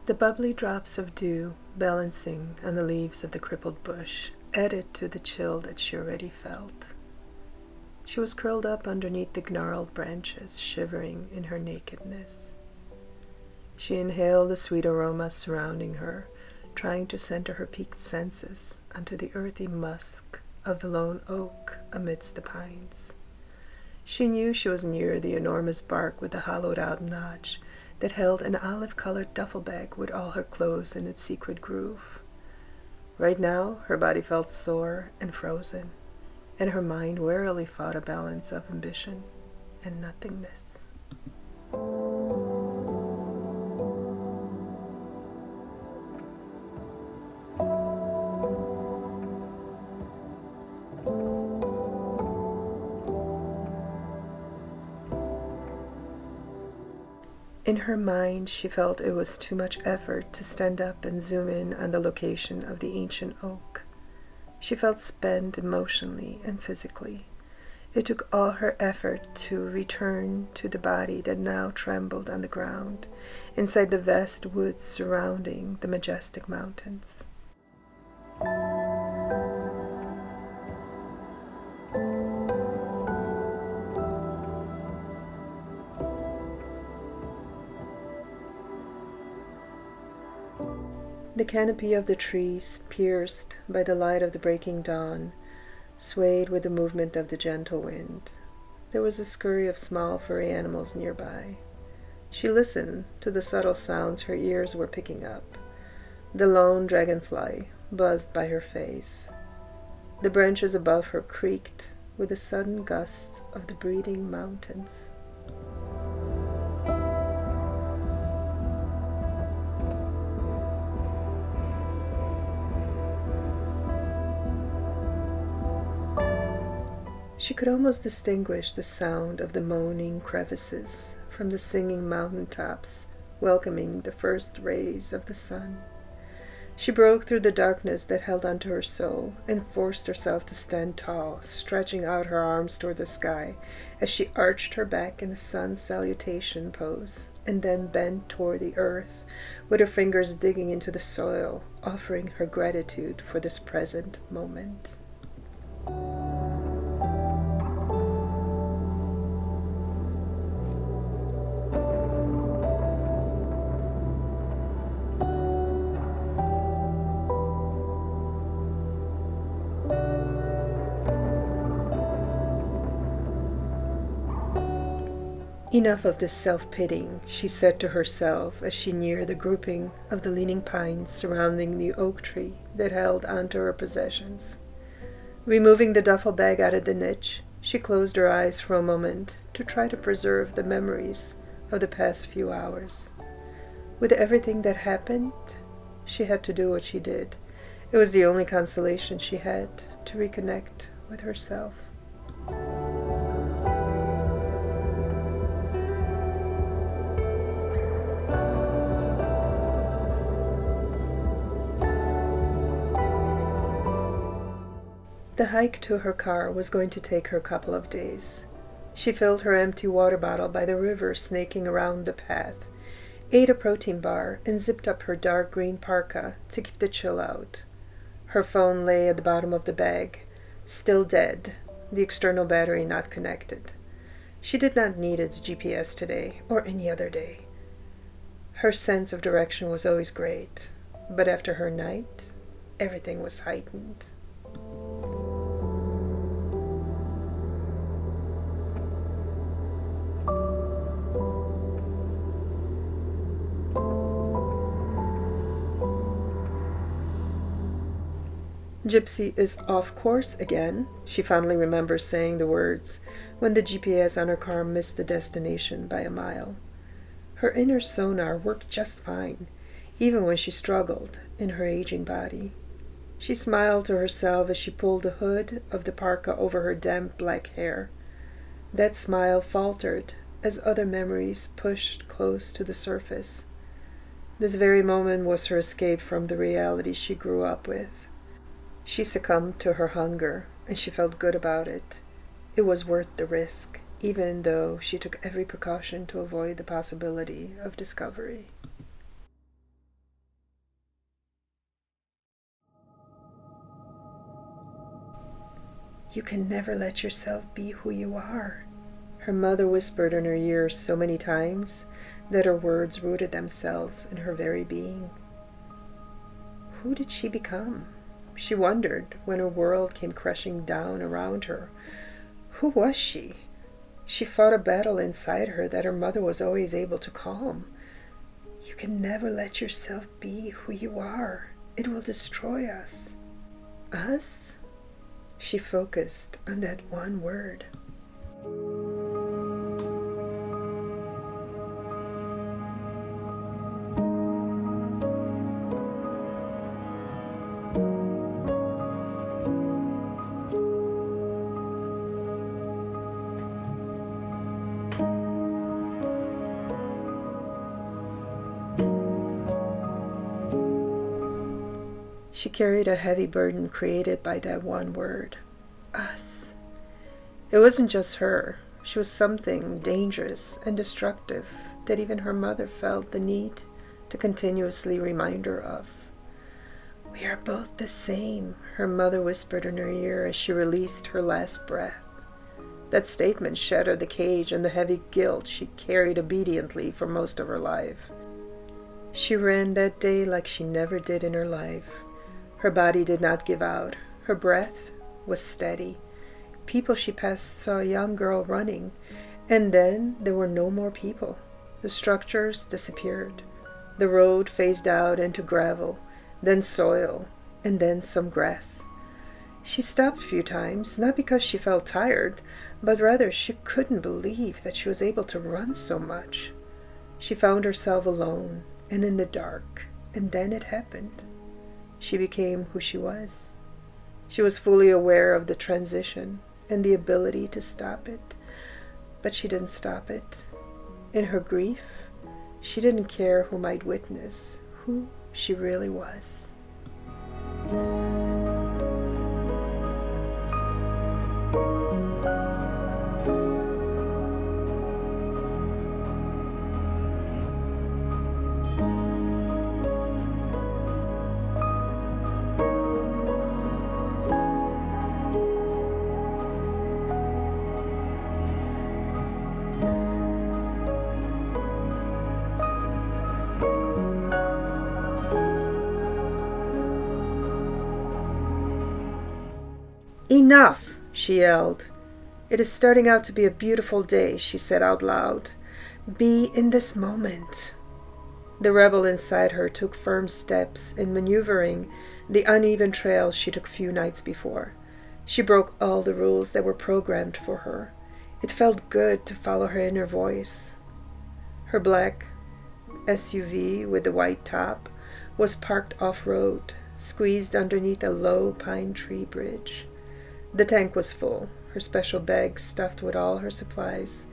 The bubbly drops of dew balancing on the leaves of the crippled bush added to the chill that she already felt. She was curled up underneath the gnarled branches, shivering in her nakedness. She inhaled the sweet aroma surrounding her, trying to center her peaked senses onto the earthy musk of the lone oak amidst the pines. She knew she was near the enormous bark with the hollowed-out notch that held an olive-colored duffel bag with all her clothes in its secret groove. Right now, her body felt sore and frozen, and her mind warily fought a balance of ambition and nothingness. In her mind, she felt it was too much effort to stand up and zoom in on the location of the ancient oak. She felt spent emotionally and physically. It took all her effort to return to the body that now trembled on the ground, inside the vast woods surrounding the majestic mountains. The canopy of the trees, pierced by the light of the breaking dawn, swayed with the movement of the gentle wind. There was a scurry of small furry animals nearby. She listened to the subtle sounds her ears were picking up. The lone dragonfly buzzed by her face. The branches above her creaked with the sudden gusts of the breathing mountains. She could almost distinguish the sound of the moaning crevices from the singing mountain tops, welcoming the first rays of the sun. She broke through the darkness that held onto her soul and forced herself to stand tall, stretching out her arms toward the sky as she arched her back in the sun salutation pose and then bent toward the earth, with her fingers digging into the soil, offering her gratitude for this present moment. Enough of this self-pitying, she said to herself as she neared the grouping of the leaning pines surrounding the oak tree that held onto her possessions. Removing the duffel bag out of the niche, she closed her eyes for a moment to try to preserve the memories of the past few hours. With everything that happened, she had to do what she did. It was the only consolation she had to reconnect with herself. The hike to her car was going to take her a couple of days. She filled her empty water bottle by the river snaking around the path, ate a protein bar, and zipped up her dark green parka to keep the chill out. Her phone lay at the bottom of the bag, still dead, the external battery not connected. She did not need its GPS today or any other day. Her sense of direction was always great, but after her night, everything was heightened. Gypsy is off course again, she fondly remembers saying the words when the GPS on her car missed the destination by a mile. Her inner sonar worked just fine, even when she struggled in her aging body. She smiled to herself as she pulled the hood of the parka over her damp black hair. That smile faltered as other memories pushed close to the surface. This very moment was her escape from the reality she grew up with. She succumbed to her hunger, and she felt good about it. It was worth the risk, even though she took every precaution to avoid the possibility of discovery. You can never let yourself be who you are. Her mother whispered in her ear so many times that her words rooted themselves in her very being. Who did she become? She wondered when her world came crashing down around her. Who was she? She fought a battle inside her that her mother was always able to calm. You can never let yourself be who you are. It will destroy us. Us? She focused on that one word. She carried a heavy burden created by that one word. Us. It wasn't just her. She was something dangerous and destructive that even her mother felt the need to continuously remind her of. We are both the same, her mother whispered in her ear as she released her last breath. That statement shattered the cage and the heavy guilt she carried obediently for most of her life. She ran that day like she never did in her life. Her body did not give out. Her breath was steady. People she passed saw a young girl running, and then there were no more people. The structures disappeared. The road phased out into gravel, then soil, and then some grass. She stopped a few times, not because she felt tired, but rather she couldn't believe that she was able to run so much. She found herself alone and in the dark, and then it happened. She became who she was. She was fully aware of the transition and the ability to stop it, but she didn't stop it. In her grief, she didn't care who might witness who she really was. Enough, she yelled. It is starting out to be a beautiful day, she said out loud. Be in this moment. The rebel inside her took firm steps in maneuvering the uneven trail she took few nights before. She broke all the rules that were programmed for her. It felt good to follow her inner voice. Her black SUV with the white top was parked off-road, squeezed underneath a low pine tree bridge. The tank was full. Her special bag, stuffed with all her supplies,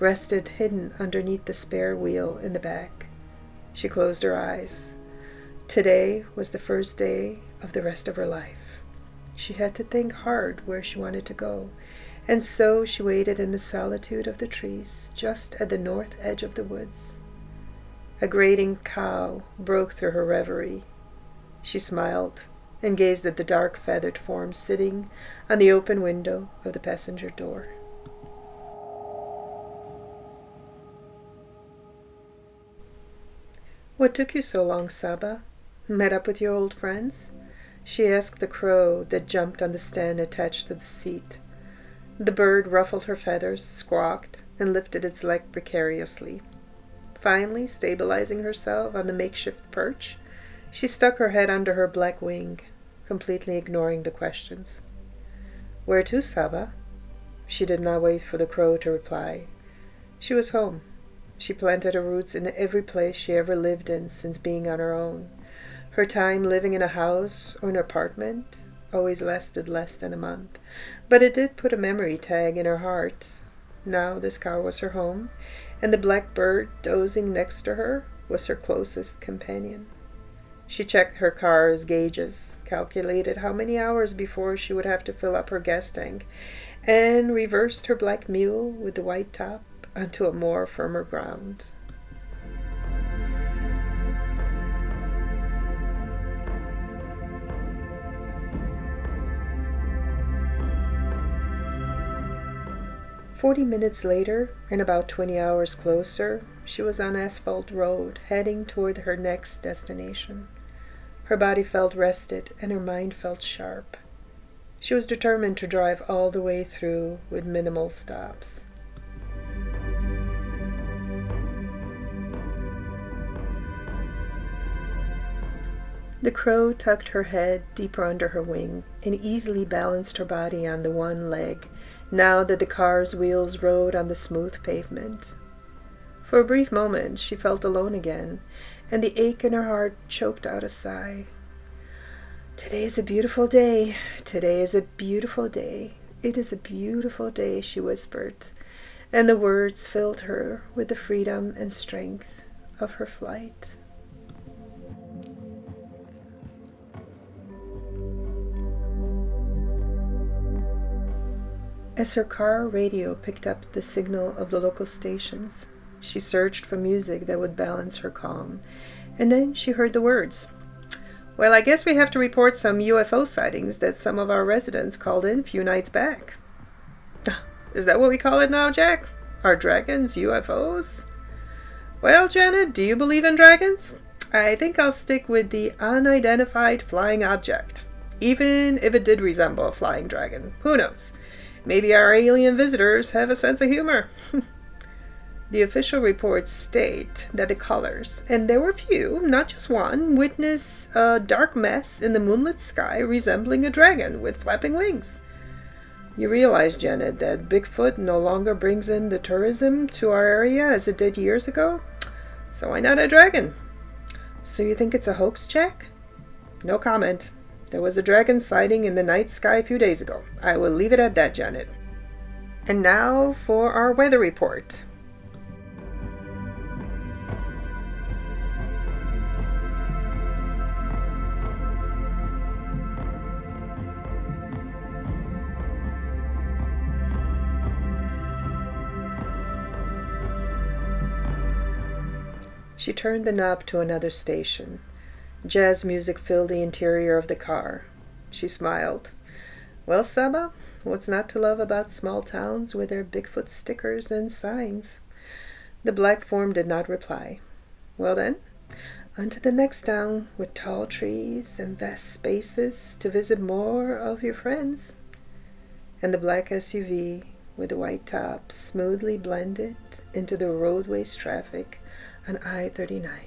rested hidden underneath the spare wheel in the back. She closed her eyes. Today was the first day of the rest of her life. She had to think hard where she wanted to go, and so she waited in the solitude of the trees just at the north edge of the woods. A grating cow broke through her reverie. She smiled and gazed at the dark feathered form sitting on the open window of the passenger door. What took you so long, Saba? Met up with your old friends? She asked the crow that jumped on the stand attached to the seat. The bird ruffled her feathers, squawked, and lifted its leg precariously. Finally, stabilizing herself on the makeshift perch, she stuck her head under her black wing, completely ignoring the questions. Where to, Saba? She did not wait for the crow to reply. She was home. She planted her roots in every place she ever lived in since being on her own. Her time living in a house or an apartment always lasted less than a month, but it did put a memory tag in her heart. Now this car was her home, and the black bird dozing next to her was her closest companion. She checked her car's gauges, calculated how many hours before she would have to fill up her gas tank, and reversed her black mule with the white top onto a more firmer ground. 40 minutes later, and about 20 hours closer, she was on asphalt road, heading toward her next destination. Her body felt rested, and her mind felt sharp. She was determined to drive all the way through with minimal stops. The crow tucked her head deeper under her wing and easily balanced her body on the one leg, now that the car's wheels rode on the smooth pavement. For a brief moment she felt alone again, and the ache in her heart choked out a sigh. "Today is a beautiful day. Today is a beautiful day. It is a beautiful day," she whispered, and the words filled her with the freedom and strength of her flight. As her car radio picked up the signal of the local stations, she searched for music that would balance her calm, and then she heard the words, "Well, I guess we have to report some UFO sightings that some of our residents called in a few nights back." "Is that what we call it now, Jack? Are dragons UFOs?" "Well, Janet, do you believe in dragons? I think I'll stick with the unidentified flying object, even if it did resemble a flying dragon. Who knows? Maybe our alien visitors have a sense of humor." The official reports state that the colors, and there were few, not just one, witness a dark mess in the moonlit sky resembling a dragon with flapping wings. You realize, Janet, that Bigfoot no longer brings in the tourism to our area as it did years ago? So why not a dragon? So you think it's a hoax, Jack? No comment. There was a dragon sighting in the night sky a few days ago. I will leave it at that, Janet. And now for our weather report. She turned the knob to another station. Jazz music filled the interior of the car. She smiled. "Well, Saba, what's not to love about small towns with their Bigfoot stickers and signs?" The black form did not reply. "Well then, on to the next town with tall trees and vast spaces to visit more of your friends." And the black SUV with the white top smoothly blended into the roadway's traffic on I-39.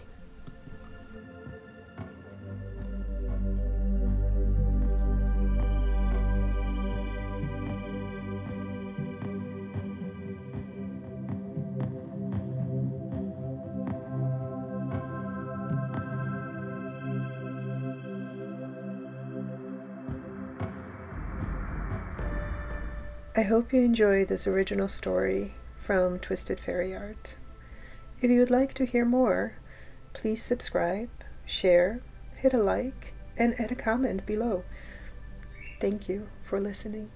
I hope you enjoy this original story from Twisted Fairy Art. If you would like to hear more, please subscribe, share, hit a like, and add a comment below. Thank you for listening.